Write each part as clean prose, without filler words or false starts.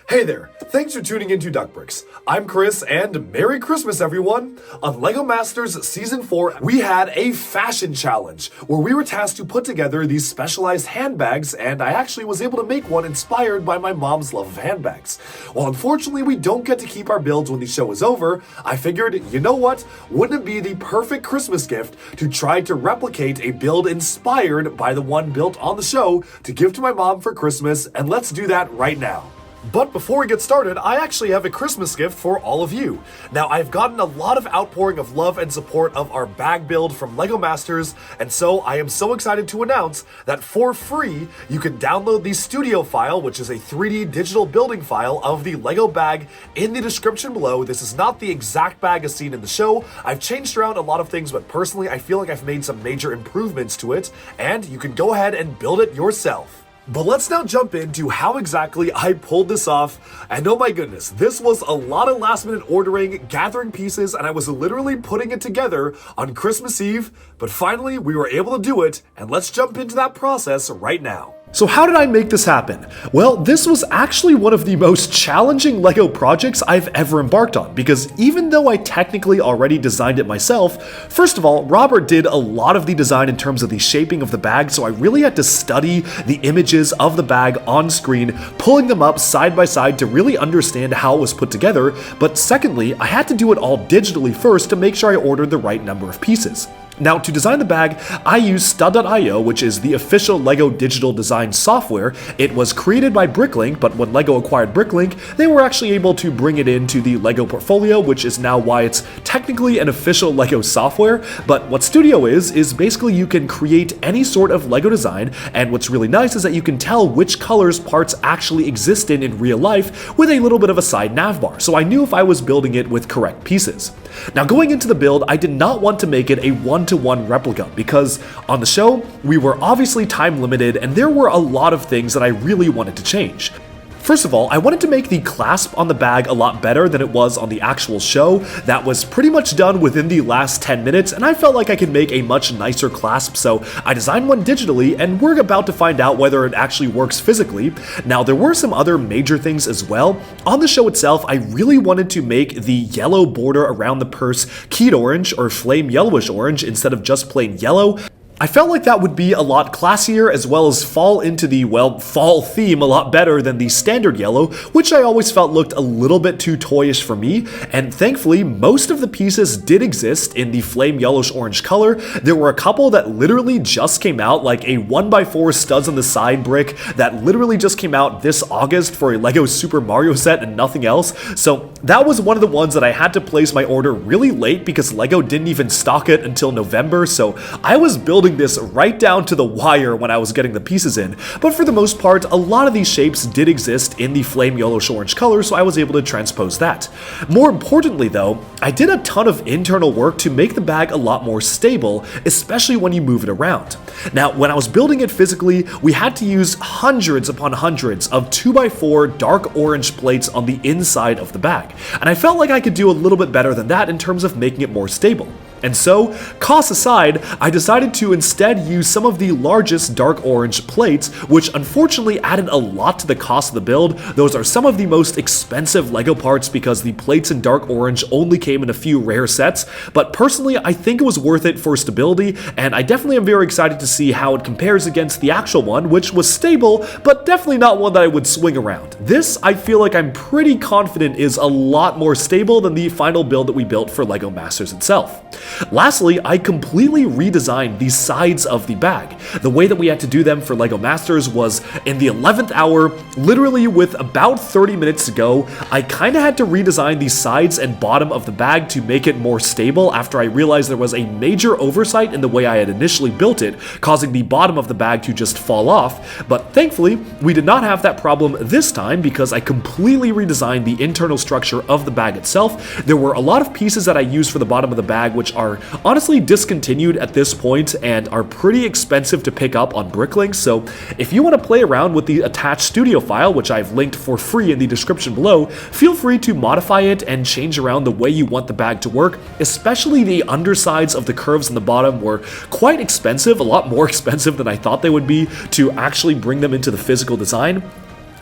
Hey there, thanks for tuning into Duckbricks. I'm Chris, and Merry Christmas, everyone! On LEGO Masters Season 4, we had a fashion challenge, where we were tasked to put together these specialized handbags, and I actually was able to make one inspired by my mom's love of handbags. While unfortunately we don't get to keep our builds when the show is over, I figured, you know what? Wouldn't it be the perfect Christmas gift to try to replicate a build inspired by the one built on the show to give to my mom for Christmas, and let's do that right now. But before we get started, I actually have a Christmas gift for all of you. Now, I've gotten a lot of outpouring of love and support of our bag build from LEGO Masters, and so I am so excited to announce that for free, you can download the studio file, which is a 3D digital building file of the LEGO bag in the description below. This is not the exact bag as seen in the show. I've changed around a lot of things, but personally, I feel like I've made some major improvements to it, and you can go ahead and build it yourself. But let's now jump into how exactly I pulled this off, and oh my goodness, this was a lot of last minute ordering, gathering pieces, and I was literally putting it together on Christmas Eve, but finally we were able to do it, and let's jump into that process right now. So how did I make this happen? Well, this was actually one of the most challenging LEGO projects I've ever embarked on, because even though I technically already designed it myself, first of all, Robert did a lot of the design in terms of the shaping of the bag, so I really had to study the images of the bag on screen, pulling them up side by side to really understand how it was put together, but secondly, I had to do it all digitally first to make sure I ordered the right number of pieces. Now, to design the bag, I used Stud.io, which is the official LEGO digital design software. It was created by Bricklink, but when LEGO acquired Bricklink, they were actually able to bring it into the LEGO portfolio, which is now why it's technically an official LEGO software. But what Studio is basically you can create any sort of LEGO design, and what's really nice is that you can tell which colors parts actually exist in real life with a little bit of a side nav bar, so I knew if I was building it with correct pieces. Now, going into the build, I did not want to make it a one-to-one replica because on the show, we were obviously time limited and there were a lot of things that I really wanted to change. First of all, I wanted to make the clasp on the bag a lot better than it was on the actual show. That was pretty much done within the last 10 minutes, and I felt like I could make a much nicer clasp, so I designed one digitally, and we're about to find out whether it actually works physically. Now, there were some other major things as well. On the show itself, I really wanted to make the yellow border around the purse keyed orange or flame yellowish orange instead of just plain yellow. I felt like that would be a lot classier as well as fall into the, well, fall theme a lot better than the standard yellow, which I always felt looked a little bit too toyish for me, and thankfully most of the pieces did exist in the flame yellowish orange color. There were a couple that literally just came out, like a 1x4 studs on the side brick that literally just came out this August for a LEGO Super Mario set and nothing else, so that was one of the ones that I had to place my order really late because LEGO didn't even stock it until November, so I was building this right down to the wire when I was getting the pieces in, but for the most part, a lot of these shapes did exist in the flame yellowish orange color, so I was able to transpose that. More importantly though, I did a ton of internal work to make the bag a lot more stable, especially when you move it around. Now, when I was building it physically, we had to use hundreds upon hundreds of 2x4 dark orange plates on the inside of the bag, and I felt like I could do a little bit better than that in terms of making it more stable. And so, costs aside, I decided to instead use some of the largest dark orange plates, which unfortunately added a lot to the cost of the build. Those are some of the most expensive LEGO parts because the plates in dark orange only came in a few rare sets, but personally I think it was worth it for stability, and I definitely am very excited to see how it compares against the actual one, which was stable, but definitely not one that I would swing around. This, I feel like I'm pretty confident is a lot more stable than the final build that we built for LEGO Masters itself. Lastly, I completely redesigned the sides of the bag. The way that we had to do them for LEGO Masters was in the 11th hour, literally with about 30 minutes to go, I kinda had to redesign the sides and bottom of the bag to make it more stable after I realized there was a major oversight in the way I had initially built it, causing the bottom of the bag to just fall off, but thankfully, we did not have that problem this time because I completely redesigned the internal structure of the bag itself. There were a lot of pieces that I used for the bottom of the bag which are honestly discontinued at this point and are pretty expensive to pick up on Bricklink, so if you want to play around with the attached studio file, which I've linked for free in the description below, feel free to modify it and change around the way you want the bag to work, especially the undersides of the curves on the bottom were quite expensive, a lot more expensive than I thought they would be to actually bring them into the physical design.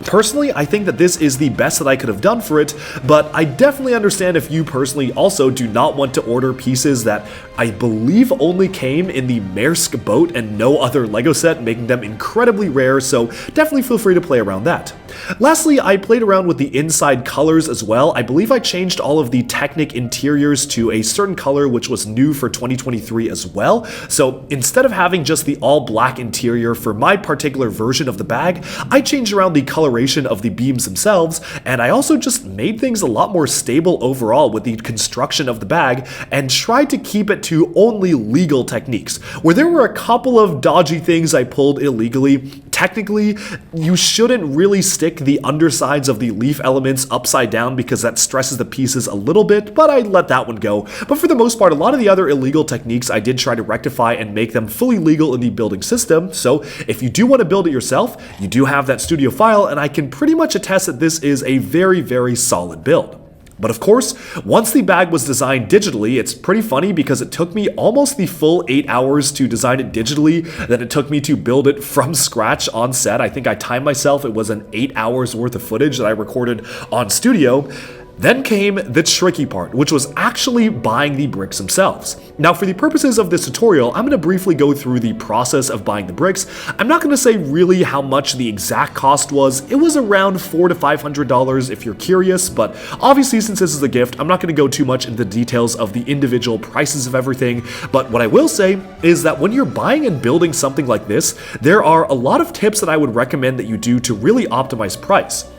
Personally, I think that this is the best that I could have done for it, but I definitely understand if you personally also do not want to order pieces that I believe only came in the Maersk boat and no other LEGO set, making them incredibly rare, so definitely feel free to play around that. Lastly, I played around with the inside colors as well. I believe I changed all of the Technic interiors to a certain color which was new for 2023 as well. So instead of having just the all black interior for my particular version of the bag, I changed around the coloration of the beams themselves, and I also just made things a lot more stable overall with the construction of the bag and tried to keep it to only legal techniques. Where there were a couple of dodgy things I pulled illegally, technically, you shouldn't really stick the undersides of the leaf elements upside down because that stresses the pieces a little bit, but I let that one go. But for the most part, a lot of the other illegal techniques I did try to rectify and make them fully legal in the building system, so if you do want to build it yourself, you do have that studio file, and I can pretty much attest that this is a very, very solid build. But of course, once the bag was designed digitally, it's pretty funny because it took me almost the full 8 hours to design it digitally that it took me to build it from scratch on set. I think I timed myself, it was an 8 hours worth of footage that I recorded on studio. Then came the tricky part, which was actually buying the bricks themselves. Now, for the purposes of this tutorial, I'm going to briefly go through the process of buying the bricks. I'm not going to say really how much the exact cost was. It was around $400 to $500 if you're curious, but obviously since this is a gift, I'm not going to go too much into the details of the individual prices of everything. But what I will say is that when you're buying and building something like this, there are a lot of tips that I would recommend that you do to really optimize price.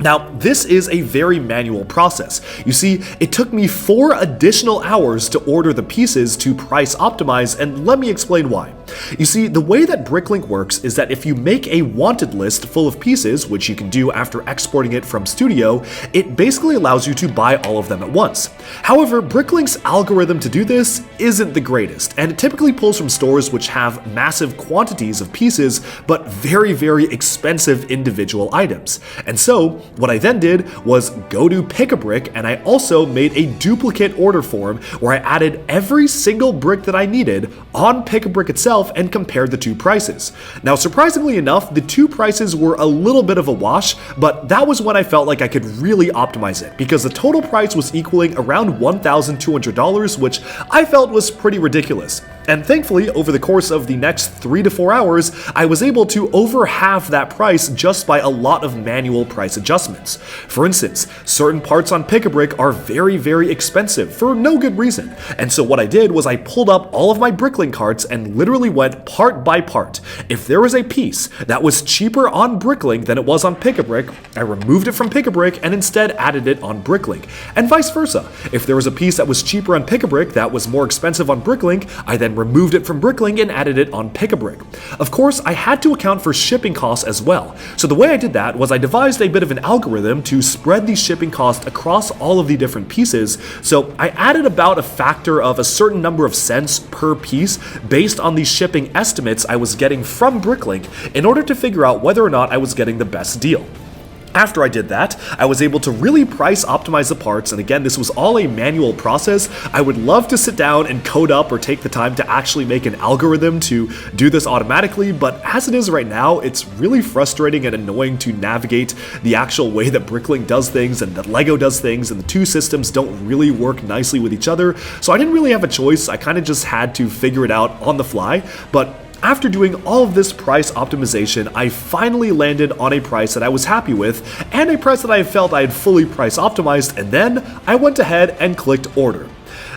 Now, this is a very manual process. You see, it took me 4 additional hours to order the pieces to price optimize, and let me explain why. You see, the way that Bricklink works is that if you make a wanted list full of pieces, which you can do after exporting it from Studio, it basically allows you to buy all of them at once. However, Bricklink's algorithm to do this isn't the greatest, and it typically pulls from stores which have massive quantities of pieces, but very, very expensive individual items. And so, what I then did was go to Pick-a-Brick, and I also made a duplicate order form where I added every single brick that I needed on Pick-a-Brick itself and compared the two prices. Now, surprisingly enough, the two prices were a little bit of a wash, but that was when I felt like I could really optimize it because the total price was equaling around $1,200, which I felt was pretty ridiculous. And thankfully, over the course of the next 3 to 4 hours, I was able to over half that price just by a lot of manual price adjustments. For instance, certain parts on Pick-a-Brick are very, very expensive for no good reason. And so what I did was I pulled up all of my Bricklink carts and literally went part by part. If there was a piece that was cheaper on Bricklink than it was on Pick-a-Brick, I removed it from Pick-a-Brick and instead added it on Bricklink. And vice versa. If there was a piece that was cheaper on Pick-a-Brick that was more expensive on Bricklink, I then removed it from Bricklink and added it on Pick-a-Brick. Of course, I had to account for shipping costs as well. So the way I did that was I devised a bit of an algorithm to spread the shipping cost across all of the different pieces. So I added about a factor of a certain number of cents per piece based on the shipping estimates I was getting from Bricklink in order to figure out whether or not I was getting the best deal. After I did that, I was able to really price optimize the parts, and again, this was all a manual process. I would love to sit down and code up or take the time to actually make an algorithm to do this automatically, but as it is right now, it's really frustrating and annoying to navigate the actual way that Bricklink does things and that LEGO does things, and the two systems don't really work nicely with each other, so I didn't really have a choice. I kind of just had to figure it out on the fly, but after doing all of this price optimization, I finally landed on a price that I was happy with and a price that I felt I had fully price optimized, and then I went ahead and clicked order.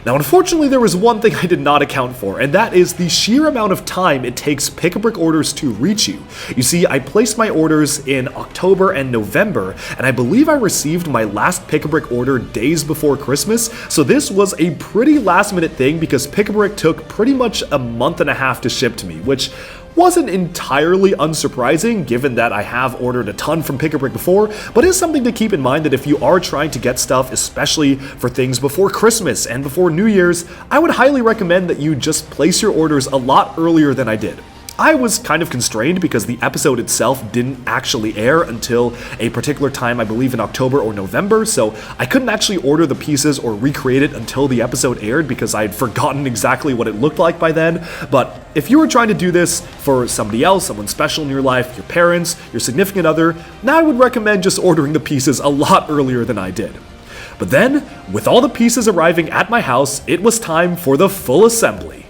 Now, unfortunately, there was one thing I did not account for, and that is the sheer amount of time it takes Pick-a-Brick orders to reach you. You see, I placed my orders in October and November, and I believe I received my last Pick-a-Brick order days before Christmas, so this was a pretty last-minute thing because Pick-a-Brick took pretty much a month and a half to ship to me, which wasn't entirely unsurprising given that I have ordered a ton from Pick-a-Brick before, but it's something to keep in mind that if you are trying to get stuff, especially for things before Christmas and before New Year's, I would highly recommend that you just place your orders a lot earlier than I did. I was kind of constrained because the episode itself didn't actually air until a particular time, I believe in October or November, so I couldn't actually order the pieces or recreate it until the episode aired because I had forgotten exactly what it looked like by then. But if you were trying to do this for somebody else, someone special in your life, your parents, your significant other, now I would recommend just ordering the pieces a lot earlier than I did. But then, with all the pieces arriving at my house, it was time for the full assembly.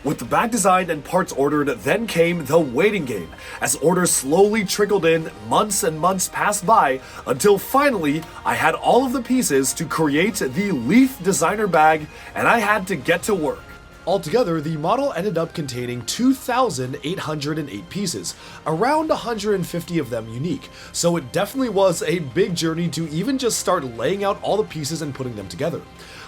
With the bag designed and parts ordered, then came the waiting game, as orders slowly trickled in, months and months passed by, until finally I had all of the pieces to create the Leaf designer bag, and I had to get to work. Altogether, the model ended up containing 2,808 pieces, around 150 of them unique, so it definitely was a big journey to even just start laying out all the pieces and putting them together.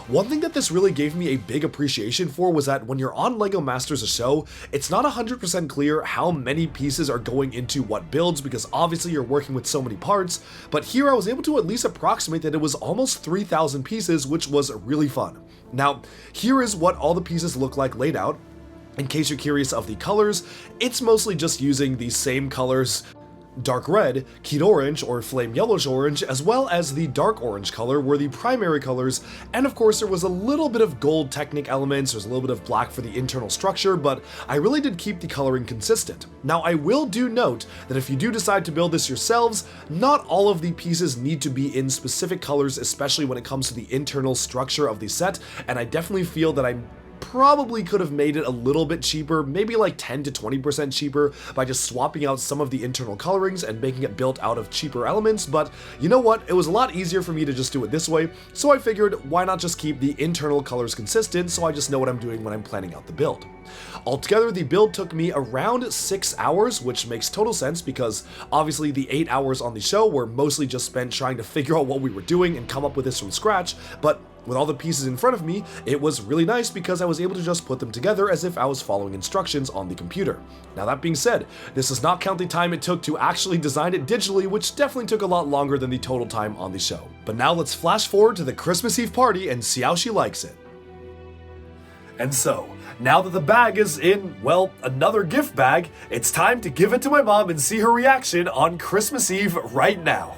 One thing that this really gave me a big appreciation for was that when you're on LEGO Masters a show, it's not 100% clear how many pieces are going into what builds because obviously you're working with so many parts, but here I was able to at least approximate that it was almost 3,000 pieces, which was really fun. Now, here is what all the pieces look like laid out. In case you're curious of the colors, it's mostly just using the same colors: dark red, Keyed orange, or flame yellowish orange, as well as the dark orange color were the primary colors, and of course there was a little bit of gold Technic elements, there's a little bit of black for the internal structure, but I really did keep the coloring consistent. Now I will do note that if you do decide to build this yourselves, not all of the pieces need to be in specific colors, especially when it comes to the internal structure of the set, and I definitely feel that I probably could have made it a little bit cheaper, maybe like 10 to 20% cheaper by just swapping out some of the internal colorings and making it built out of cheaper elements, but you know what, it was a lot easier for me to just do it this way, so I figured why not just keep the internal colors consistent so I just know what I'm doing when I'm planning out the build. Altogether, the build took me around 6 hours, which makes total sense because obviously the 8 hours on the show were mostly just spent trying to figure out what we were doing and come up with this from scratch, but with all the pieces in front of me, it was really nice because I was able to just put them together as if I was following instructions on the computer. Now that being said, this does not count the time it took to actually design it digitally, which definitely took a lot longer than the total time on the show. But now let's flash forward to the Christmas Eve party and see how she likes it. And so, now that the bag is in, well, another gift bag, it's time to give it to my mom and see her reaction on Christmas Eve right now.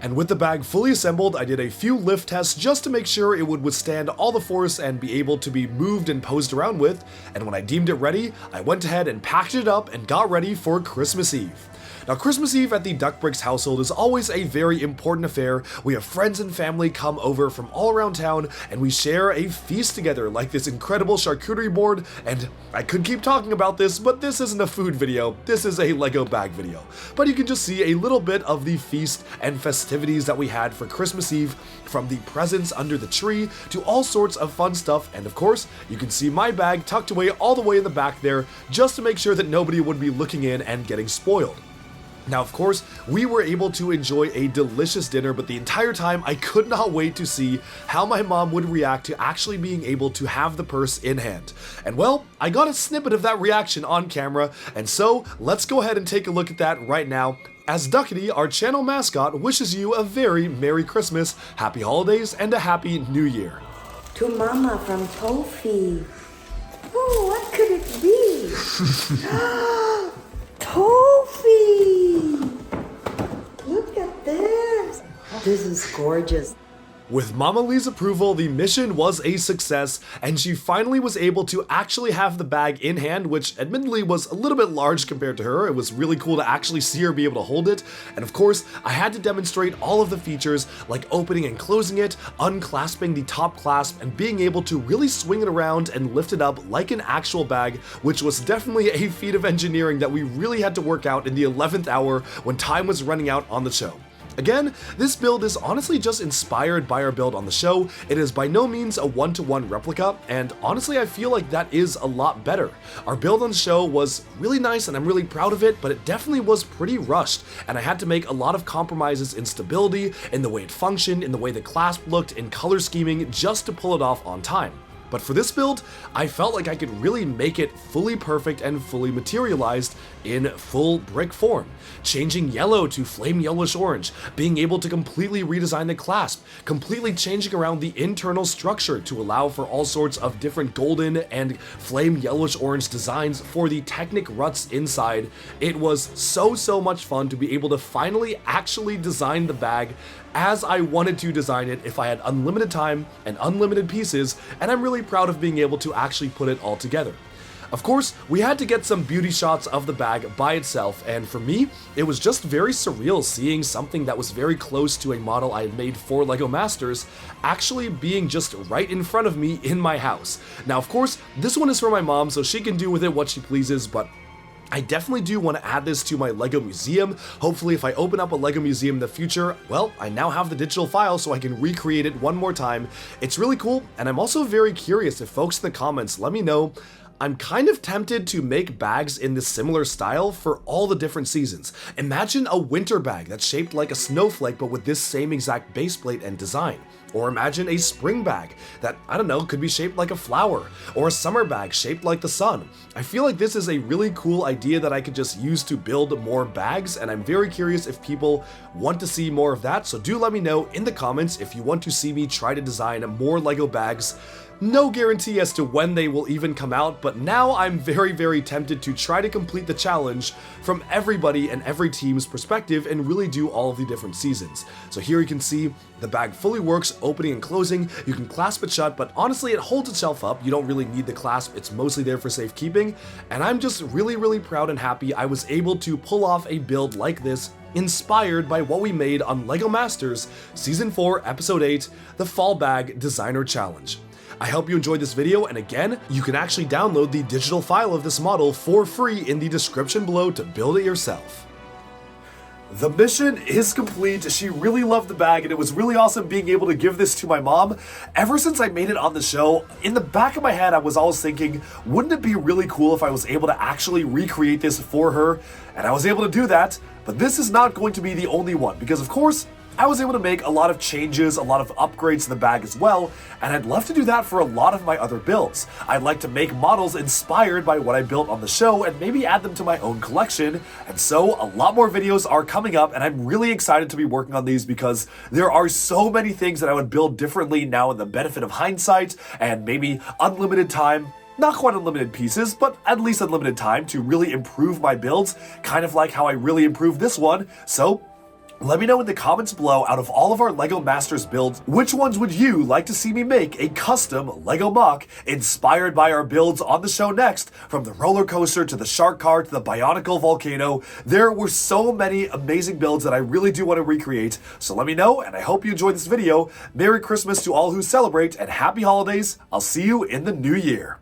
And with the bag fully assembled, I did a few lift tests just to make sure it would withstand all the force and be able to be moved and posed around with, and when I deemed it ready, I went ahead and packed it up and got ready for Christmas Eve. Now, Christmas Eve at the Duckbricks household is always a very important affair. We have friends and family come over from all around town, and we share a feast together, like this incredible charcuterie board, and I could keep talking about this, but this isn't a food video, this is a Lego bag video. But you can just see a little bit of the feast and festivities that we had for Christmas Eve, from the presents under the tree to all sorts of fun stuff, and of course, you can see my bag tucked away all the way in the back there, just to make sure that nobody would be looking in and getting spoiled. Now, of course, we were able to enjoy a delicious dinner, but the entire time I could not wait to see how my mom would react to actually being able to have the purse in hand. And well, I got a snippet of that reaction on camera, and so let's go ahead and take a look at that right now, as Duckity, our channel mascot, wishes you a very Merry Christmas, Happy Holidays, and a Happy New Year. To Mama from Tofi. Oh, what could it be? Tofi! Look at this! This is gorgeous. With Mama Lee's approval, the mission was a success, and she finally was able to actually have the bag in hand, which admittedly was a little bit large compared to her. It was really cool to actually see her be able to hold it, and of course, I had to demonstrate all of the features, like opening and closing it, unclasping the top clasp, and being able to really swing it around and lift it up like an actual bag, which was definitely a feat of engineering that we really had to work out in the 11th hour when time was running out on the show. Again, this build is honestly just inspired by our build on the show. It is by no means a one-to-one replica, and honestly I feel like that is a lot better. Our build on the show was really nice and I'm really proud of it, but it definitely was pretty rushed, and I had to make a lot of compromises in stability, in the way it functioned, in the way the clasp looked, in color scheming, just to pull it off on time. But for this build, I felt like I could really make it fully perfect and fully materialized in full brick form. Changing yellow to flame yellowish orange, being able to completely redesign the clasp, completely changing around the internal structure to allow for all sorts of different golden and flame yellowish orange designs for the Technic ruts inside. It was so much fun to be able to finally actually design the bag as I wanted to design it if I had unlimited time and unlimited pieces, and I'm really proud of being able to actually put it all together. Of course, we had to get some beauty shots of the bag by itself, and for me, it was just very surreal seeing something that was very close to a model I had made for LEGO Masters actually being just right in front of me in my house. Now, of course, this one is for my mom, so she can do with it what she pleases, but I definitely do want to add this to my LEGO museum. Hopefully, if I open up a LEGO museum in the future, well, I now have the digital file so I can recreate it one more time. It's really cool, and I'm also very curious if folks in the comments let me know. I'm kind of tempted to make bags in this similar style for all the different seasons. Imagine a winter bag that's shaped like a snowflake but with this same exact base plate and design. Or imagine a spring bag that, I don't know, could be shaped like a flower. Or a summer bag shaped like the sun. I feel like this is a really cool idea that I could just use to build more bags, and I'm very curious if people want to see more of that, so do let me know in the comments if you want to see me try to design more LEGO bags. No guarantee as to when they will even come out, but now I'm very tempted to try to complete the challenge from everybody and every team's perspective and really do all of the different seasons. So here you can see the bag fully works, opening and closing. You can clasp it shut, but honestly it holds itself up. You don't really need the clasp, it's mostly there for safekeeping, and I'm just really proud and happy I was able to pull off a build like this inspired by what we made on LEGO Masters Season 4 Episode 8, the Fall Bag Designer Challenge. I hope you enjoyed this video, and again, you can actually download the digital file of this model for free in the description below to build it yourself. The mission is complete. She really loved the bag, and it was really awesome being able to give this to my mom. Ever since I made it on the show, in the back of my head, I was always thinking, wouldn't it be really cool if I was able to actually recreate this for her? And I was able to do that, but this is not going to be the only one, because of course, I was able to make a lot of changes, a lot of upgrades to the bag as well, and I'd love to do that for a lot of my other builds. I'd like to make models inspired by what I built on the show and maybe add them to my own collection, and so a lot more videos are coming up, and I'm really excited to be working on these because there are so many things that I would build differently now in the benefit of hindsight and maybe unlimited time. Not quite unlimited pieces, but at least unlimited time to really improve my builds, kind of like how I really improved this one. So let me know in the comments below, out of all of our LEGO Masters builds, which ones would you like to see me make a custom LEGO MOC inspired by our builds on the show next? From the roller coaster to the shark car to the Bionicle volcano, there were so many amazing builds that I really do want to recreate, so let me know, and I hope you enjoyed this video. Merry Christmas to all who celebrate, and happy holidays. I'll see you in the new year.